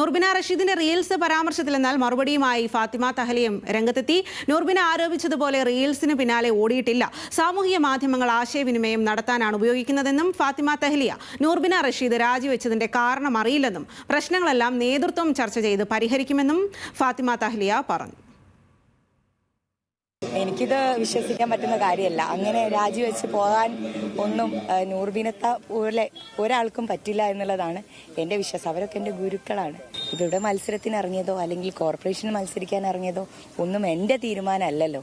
Noorbina റഷീദിന്റെ reels പരാമർശത്തിൽ എന്നാൽ മറുപടിയുമായി ഫാത്തിമ തഹ്ലിയും രംഗത്തെത്തി. നൂർബിന ആരോപിച്ചതുപോലെ റീൽസിന് പിന്നാലെ ഓടിയിട്ടില്ല. സാമൂഹിക മാധ്യമങ്ങൾ ആശയവിനിമയം നടത്താനാണ് ഉപയോഗിക്കുന്നതെന്നും ഫാത്തിമ തഹ്ലിയ നൂർബിന റഷീദ് രാജിവെച്ചതിന്റെ കാരണം അറിയില്ലെന്നും പ്രശ്നങ്ങളെല്ലാം നേതൃത്വം ചർച്ച ചെയ്ത് പരിഹരിക്കുമെന്നും ഫാത്തിമ തഹ്ലിയ പറഞ്ഞു. എനിക്കിത് വിശ്വസിക്കാൻ പറ്റുന്ന കാര്യമല്ല. അങ്ങനെ രാജിവെച്ച് പോകാൻ ഒന്നും നൂർബിനത്തെ പോലെ ഒരാൾക്കും പറ്റില്ല എന്നുള്ളതാണ് എൻ്റെ വിശ്വാസം. അവരൊക്കെ എൻ്റെ ഗുരുക്കളാണ്. ഇവിടെ മത്സരത്തിന് ഇറങ്ങിയതോ അല്ലെങ്കിൽ കോർപ്പറേഷന് മത്സരിക്കാൻ ഇറങ്ങിയതോ ഒന്നും എൻ്റെ തീരുമാനമല്ലല്ലോ.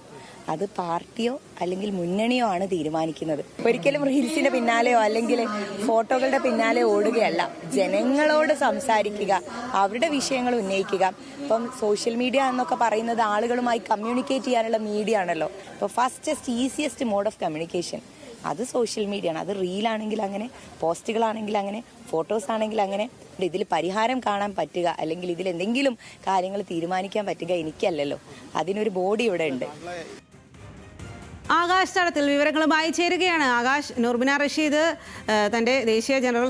അത് പാർട്ടിയോ അല്ലെങ്കിൽ മുന്നണിയോ ആണ് തീരുമാനിക്കുന്നത്. ഒരിക്കലും റീൽസിന്റെ പിന്നാലെയോ അല്ലെങ്കിൽ ഫോട്ടോകളുടെ പിന്നാലെ ഓടുകയല്ല. ജനങ്ങളോട് സംസാരിക്കുക, അവരുടെ വിഷയങ്ങൾ ഉന്നയിക്കുക. ഇപ്പം സോഷ്യൽ മീഡിയ എന്നൊക്കെ പറയുന്നത് ആളുകളുമായി കമ്മ്യൂണിക്കേറ്റ് ചെയ്യാനുള്ള മീഡിയ ആണല്ലോ. ഇപ്പോൾ fastest easiest mode of communication അത് സോഷ്യൽ മീഡിയ ആണ്. അത് റീലാണെങ്കിൽ അങ്ങനെ, പോസ്റ്റുകളാണെങ്കിൽ അങ്ങനെ, ഫോട്ടോസ് ആണെങ്കിൽ അങ്ങനെ. ഇതിൽ പരിഹാരം കാണാൻ പറ്റുക അല്ലെങ്കിൽ ഇതിൽ എന്തെങ്കിലും കാര്യങ്ങൾ തീരുമാനിക്കാൻ പറ്റുക എനിക്കല്ലല്ലോ. അതിനൊരു ബോഡി ഇവിടെ ഉണ്ട്. ആകാശ് തടത്തിൽ വിവരങ്ങളുമായി ചേരുകയാണ്. ആകാശ്, നൂർബിന റഷീദ് തൻ്റെ ദേശീയ ജനറൽ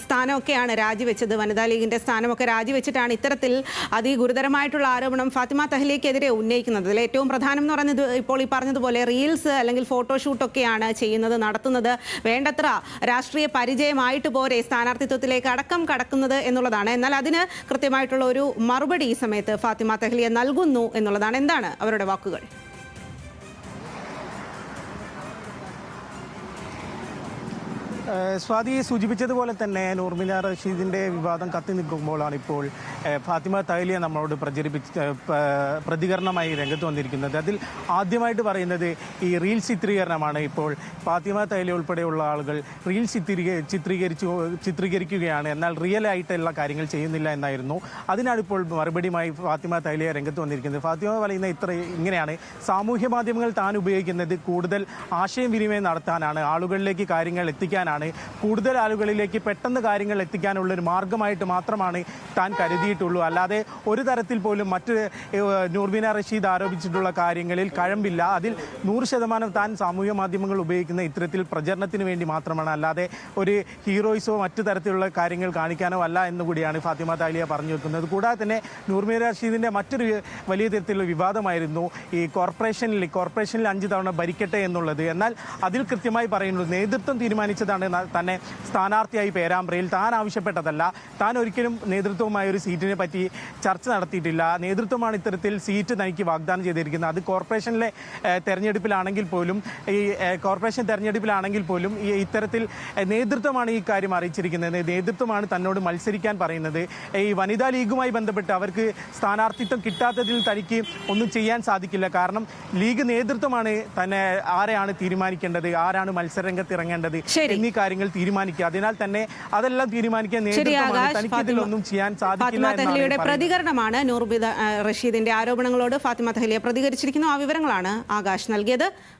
സ്ഥാനമൊക്കെയാണ് രാജിവെച്ചത്. വനിതാ ലീഗിൻ്റെ സ്ഥാനമൊക്കെ രാജിവെച്ചിട്ടാണ് ഇത്തരത്തിൽ അതിഗുരുതരമായിട്ടുള്ള ആരോപണം ഫാത്തിമ തഹ്ലിയക്കെതിരെ ഉന്നയിക്കുന്നത്. അതിൽ ഏറ്റവും പ്രധാനം എന്ന് പറയുന്നത് ഇപ്പോൾ ഈ പറഞ്ഞതുപോലെ റീൽസ് അല്ലെങ്കിൽ ഫോട്ടോഷൂട്ടൊക്കെയാണ് ചെയ്യുന്നത്, നടത്തുന്നത്. വേണ്ടത്ര രാഷ്ട്രീയ പരിചയമായിട്ട് പോരെ സ്ഥാനാർത്ഥിത്വത്തിലേക്ക് അടക്കം കടക്കുന്നത് എന്നുള്ളതാണ്. എന്നാൽ അതിന് കൃത്യമായിട്ടുള്ള ഒരു മറുപടി ഈ സമയത്ത് ഫാത്തിമ തഹ്ലിയ നൽകുന്നു എന്നുള്ളതാണ്. എന്താണ് അവരുടെ വാക്കുകൾ? സ്വാതി സൂചിപ്പിച്ചതുപോലെ തന്നെ നൂർബിന റഷീദിൻ്റെ വിവാദം കത്തി നിൽക്കുമ്പോഴാണ് ഇപ്പോൾ ഫാത്തിമ തഹ്ലിയ നമ്മളോട് പ്രതികരണമായി രംഗത്ത് വന്നിരിക്കുന്നത്. അതിൽ ആദ്യമായിട്ട് പറയുന്നത് ഈ റീൽസ് ചിത്രീകരണമാണ്. ഇപ്പോൾ ഫാത്തിമ തഹ്ലിയ ഉൾപ്പെടെയുള്ള ആളുകൾ റീൽസ് ചിത്രീകരിക്കുകയാണ്, എന്നാൽ റിയൽ ആയിട്ടുള്ള കാര്യങ്ങൾ ചെയ്യുന്നില്ല എന്നായിരുന്നു. അതിനാണ് ഇപ്പോൾ മറുപടിയുമായി ഫാത്തിമ തഹ്ലിയ രംഗത്ത് വന്നിരിക്കുന്നത്. ഫാത്തിമ പറയുന്ന ഇങ്ങനെയാണ്: സാമൂഹ്യ മാധ്യമങ്ങൾ താൻ ഉപയോഗിക്കുന്നത് കൂടുതൽ ആശയവിനിമയം നടത്താനാണ്, ആളുകളിലേക്ക് കാര്യങ്ങൾ എത്തിക്കാനാണ്, കൂടുതൽ ആളുകളിലേക്ക് പെട്ടെന്ന് കാര്യങ്ങൾ എത്തിക്കാനുള്ള ഒരു മാർഗമായിട്ട് മാത്രമാണ് താൻ കരുതിയിട്ടുള്ളൂ. അല്ലാതെ ഒരു തരത്തിൽ പോലും മറ്റ് നൂർബിന റഷീദ് ആരോപിച്ചിട്ടുള്ള കാര്യങ്ങളിൽ കഴമ്പില്ല. അതിൽ 100% താൻ സാമൂഹ്യ മാധ്യമങ്ങൾ ഉപയോഗിക്കുന്ന ഇത്തരത്തിൽ പ്രചരണത്തിന് വേണ്ടി മാത്രമാണ്, അല്ലാതെ ഒരു ഹീറോയിസോ മറ്റു തരത്തിലുള്ള കാര്യങ്ങൾ കാണിക്കാനോ അല്ല എന്നുകൂടിയാണ് ഫാത്തിമ തഹ്ലിയ പറഞ്ഞു വെക്കുന്നത്. കൂടാതെ തന്നെ നൂർബിന റഷീദിൻ്റെ മറ്റൊരു വലിയ തരത്തിലുള്ള വിവാദമായിരുന്നു ഈ കോർപ്പറേഷനിൽ 5 തവണ ഭരിക്കട്ടെ എന്നുള്ളത്. എന്നാൽ അതിൽ കൃത്യമായി പറയുന്നത് നേതൃത്വം തീരുമാനിച്ചതാണ് തന്നെ സ്ഥാനാർത്ഥിയായി പേരാമ്പ്രയിൽ. താൻ ആവശ്യപ്പെട്ടതല്ല. താൻ ഒരിക്കലും നേതൃത്വവുമായി ഒരു സീറ്റിനെ പറ്റി ചർച്ച നടത്തിയിട്ടില്ല. നേതൃത്വമാണ് ഇത്തരത്തിൽ സീറ്റ് തനിക്ക് വാഗ്ദാനം ചെയ്തിരിക്കുന്നത്. അത് കോർപ്പറേഷനിലെ തെരഞ്ഞെടുപ്പിലാണെങ്കിൽ പോലും ഈ ഇത്തരത്തിൽ നേതൃത്വമാണ് ഈ കാര്യം അറിയിച്ചിരിക്കുന്നത്. നേതൃത്വമാണ് തന്നോട് മത്സരിക്കാൻ പറയുന്നത്. ഈ വനിതാ ലീഗുമായി ബന്ധപ്പെട്ട് അവർക്ക് സ്ഥാനാർത്ഥിത്വം കിട്ടാത്തതിൽ തനിക്ക് ഒന്നും ചെയ്യാൻ സാധിക്കില്ല. കാരണം ലീഗ് നേതൃത്വമാണ് തന്നെ ആരെയാണ് തീരുമാനിക്കേണ്ടത്, ആരാണ് മത്സരരംഗത്ത് ഇറങ്ങേണ്ടത് എന്നീ കാര്യങ്ങൾ തീരുമാനിക്കുക. അതിനാൽ തന്നെ അതെല്ലാം തീരുമാനിക്കാൻ നേതൃത്വമാണ്. തനിക്ക് ഇതിലൊന്നും ചെയ്യാൻ സാധിക്കില്ല എന്നാണ് പ്രതികരണമാണ് നൂർബിന റഷീദിന്റെ ആരോപണങ്ങളോട് ഫാത്തിമ തഹ്ലിയ പ്രതികരിച്ചിരിക്കുന്നു. ആ വിവരങ്ങളാണ് ആകാശ് നൽകിയത്.